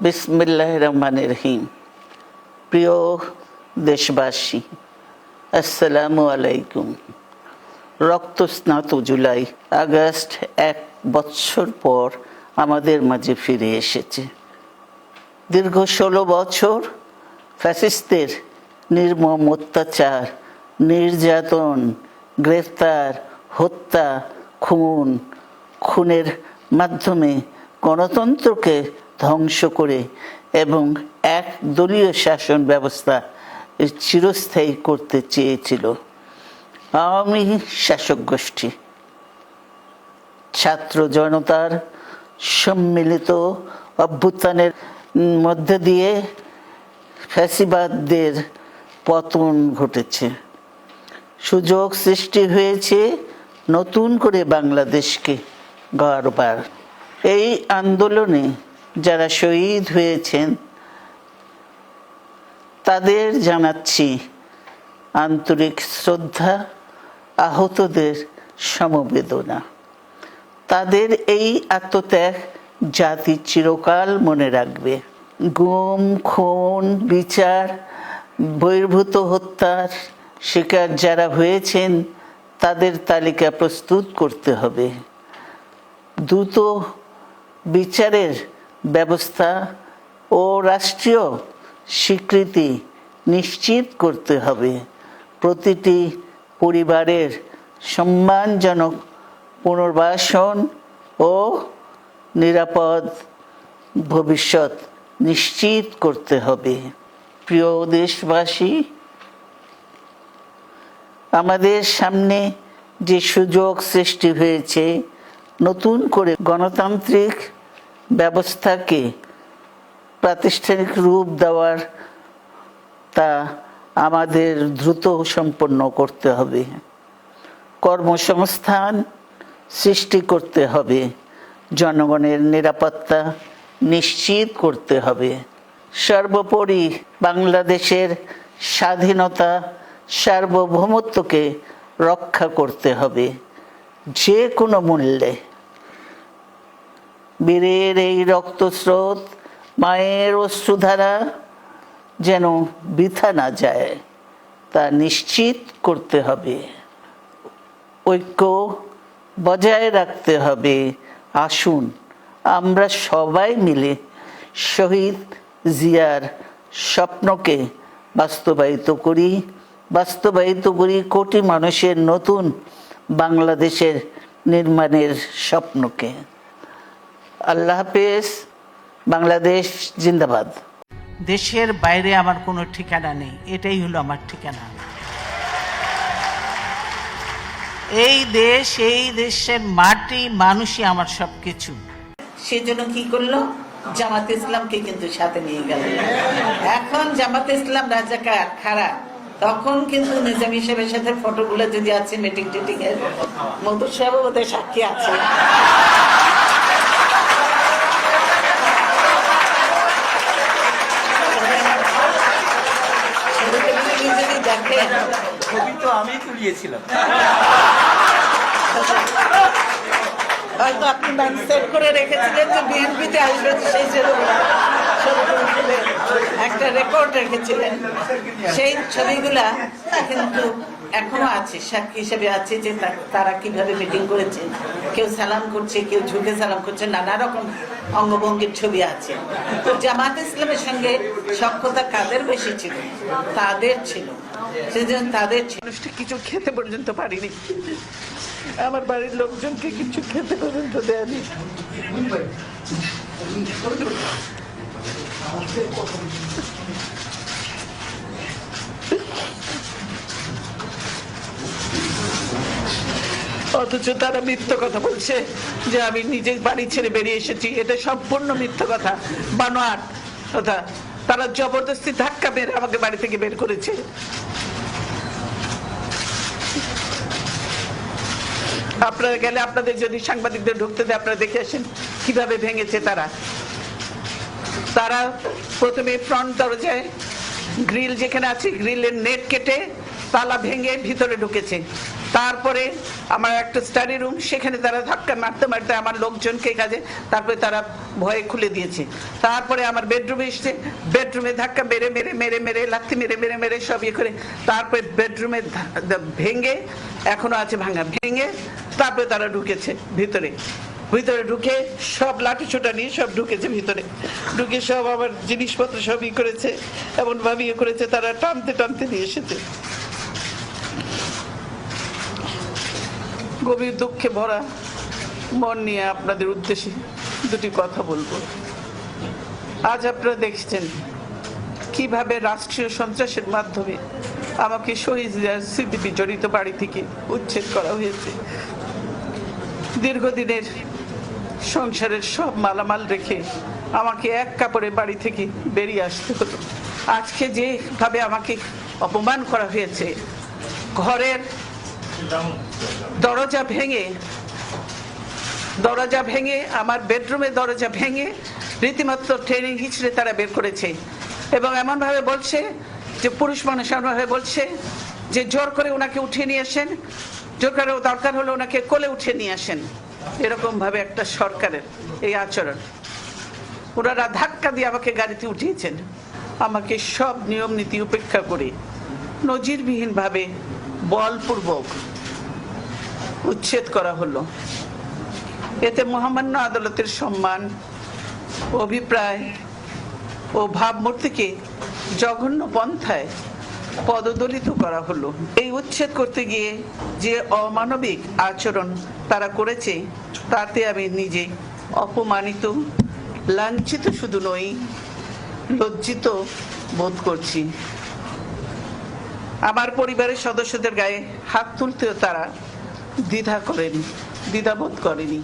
বিসমিল্লাহির রহমানির রহিম। প্রিয় দেশবাসী, আসসালামু আলাইকুম। রক্তস্নাত জুলাই আগস্ট 1 বছর পর আমাদের মাঝে ফিরে এসেছে। দীর্ঘ 16 বছর ফ্যাসিস্টদের নির্মম অত্যাচার, নির্যাতন, গ্রেফতার, হত্যা, খুনের মাধ্যমে গণতন্ত্রকে ধ্বংস করে এবং এক দলীয় শাসন ব্যবস্থা চিরস্থায়ী করতে চেয়েছিল আওয়ামী শাসক গোষ্ঠী। ছাত্র জনতার সম্মিলিত অভ্যুত্থানের মধ্যে দিয়ে ফ্যাসিবাদদের পতন ঘটেছে। সুযোগ সৃষ্টি হয়েছে নতুন করে বাংলাদেশকে গড়বার। এই আন্দোলনে যারা শহীদ হয়েছেন তাদের জানাচ্ছি আন্তরিক শ্রদ্ধা, আহতদের সমবেদনা। তাদের এই আত্মত্যাগ জাতি চিরকাল মনে রাখবে। গুম, খুন, বিচার বহির্ভূত হত্যার শিকার যারা হয়েছেন তাদের তালিকা প্রস্তুত করতে হবে। দ্রুত বিচারের ব্যবস্থা ও রাষ্ট্রীয় স্বীকৃতি নিশ্চিত করতে হবে। প্রতিটি পরিবারের সম্মানজনক পুনর্বাসন ও নিরাপদ ভবিষ্যৎ নিশ্চিত করতে হবে। প্রিয় দেশবাসী, আমাদের সামনে যে সুযোগ সৃষ্টি হয়েছে নতুন করে গণতান্ত্রিক ব্যবস্থাকে প্রাতিষ্ঠানিক রূপ দেওয়ার, তা আমাদের দ্রুত সম্পন্ন করতে হবে। কর্মসংস্থান সৃষ্টি করতে হবে, জনগণের নিরাপত্তা নিশ্চিত করতে হবে। সর্বোপরি বাংলাদেশের স্বাধীনতা, সার্বভৌমত্বকে রক্ষা করতে হবে যে কোনো মূল্যে। বীরের এই রক্তস্রোত, মায়ের অশ্রুধারা যেন বৃথা না যায় তা নিশ্চিত করতে হবে। ঐক্য বজায় রাখতে হবে। আসুন আমরা সবাই মিলে শহীদ জিয়ার স্বপ্নকে বাস্তবায়িত করি কোটি মানুষের নতুন বাংলাদেশের নির্মাণের স্বপ্নকে। আল্লাহ হাফেজ। বাংলাদেশ জিন্দাবাদ। দেশের বাইরে আমার কোনো ঠিকানা নেই, এটাই হলো আমার ঠিকানা। এই দেশ, এই দেশের মাটি, মানুষই আমার সবকিছু। সেজন্য কি করলো, জামাতে ইসলামকে কিন্তু সাথে নিয়ে গেল। এখন জামাতে ইসলাম রাজাকার খারাপ, তখন কিন্তু নিজামী সাহেবের সাথে ফটোগুলো যদি আছে মিটিং টিটিং এর, মধুর সাহেব ওদের সাক্ষী আছে। আমি তুলিয়েছিলাম। হয়তো আপনি সেট করে রেখেছিলেন যে বিএনপিতে আসবেন, সেই একটা রেকর্ড রেখেছিলেন। সেই ছবিগুলা কিন্তু এখনো আছে, সাক্ষী হিসেবে আছে যে তারা কিভাবে মিটিং করেছে। কেউ সালাম করছে, কেউ ঝুঁকে সালাম করছে, নানা রকম অঙ্গভঙ্গির ছবি আছে। তো জামাত ইসলামের সঙ্গে সখ্যতা কাদের বেশি ছিল? তাদের ছিল। সেজন্য তাদের কিছু খেতে পর্যন্ত পারিনি, আমার বাড়ির লোকজনকে কিছু খেতে পর্যন্ত দেয়নি। অথচ তারা মিথ্যা কথা বলছে যে আমি নিজে বাড়ি ছেড়ে বেরিয়ে এসেছি। এটা সম্পূর্ণ মিথ্যা কথা, বানোয়াট কথা। তারা জবরদস্তি ধাক্কা মেরে আমাকে বাড়ি থেকে বের করেছে। আপনারা গেলে, আপনাদের যদি সাংবাদিকদের ঢুকতে দেয়, আপনারা দেখে আসেন কিভাবে ভেঙেছে তারা। তারা প্রথমে ফ্রন্ট দরজায় গ্রিল যেখানে আছে, গ্রিলের নেট কেটে তালা ভেঙে ভিতরে ঢুকেছে। তারপরে আমার একটা স্টাডি রুম, সেখানে তারা ধাক্কা মারতে মারতে আমার লোকজনকে কাজে, তারপরে তারা ভয়ে খুলে দিয়েছে। তারপরে আমার বেডরুমে এসছে, বেডরুমে ধাক্কা মেরে মেরে মেরে মেরে লাথি মেরে মেরে মেরে সব ইয়ে করে, তারপরে বেডরুমে ভেঙে, এখনো আছে ভাঙা, ভেঙে তারপরে তারা ঢুকেছে ভিতরে। ভিতরে ঢুকে সব লাঠি ছোটা নিয়ে সব ঢুকেছে ভিতরে, ঢুকে সব আমার জিনিসপত্র সব ই করেছে, এমন ভাবে ইয়ে করেছে, তারা টানতে টানতে নিয়ে এসেছে। গভীর দুঃখে ভরা মন নিয়ে আপনাদের উদ্দেশ্যে দুটি কথা বলবো। আজ আপনারা দেখছেন কিভাবে রাষ্ট্রীয় সন্ত্রাসের মাধ্যমে আমাকে শহীদ স্মৃতি বিজড়িত বাড়ি থেকে উচ্ছেদ করা হয়েছে। দীর্ঘদিনের সংসারের সব মালামাল রেখে আমাকে এক কাপড়ে বাড়ি থেকে বেরিয়ে আসতে হলো। আজকে যেভাবে আমাকে অপমান করা হয়েছে, ঘরের দরজা ভেঙে আমার বেডরুমের দরজা ভেঙে রীতিমতো ট্রেনিং হিচড়ে তারা বের করেছে, এবং এমন ভাবে বলছে যে পুরুষ মানুষ এমনভাবে বলছে যে জোর করে ওনাকে উঠিয়ে নিয়ে আসেন, জোর করে দরকার হলে ওনাকে কোলে উঠিয়ে নিয়ে আসেন। এরকম ভাবে একটা সরকারের এই আচরণ। ওনারা ধাক্কা দিয়ে আমাকে গাড়িতে উঠিয়েছেন, আমাকে সব নিয়ম নীতি উপেক্ষা করে নজিরবিহীন ভাবে বলপূর্বক উচ্ছেদ করা হলো। এতে মহামান্য আদালতের সম্মান, অভিপ্রায় ও ভাবমূর্তিকে জঘন্য পন্থায় পদদলিত করা হলো। এই উচ্ছেদ করতে গিয়ে যে অমানবিক আচরণ তারা করেছে, তাতে আমি নিজে অপমানিত, লাঞ্ছিত শুধু নই, লজ্জিত বোধ করছি। আমার পরিবারের সদস্যদের গায়ে হাত তুলতেও তারা দ্বিধাবোধ করেনি।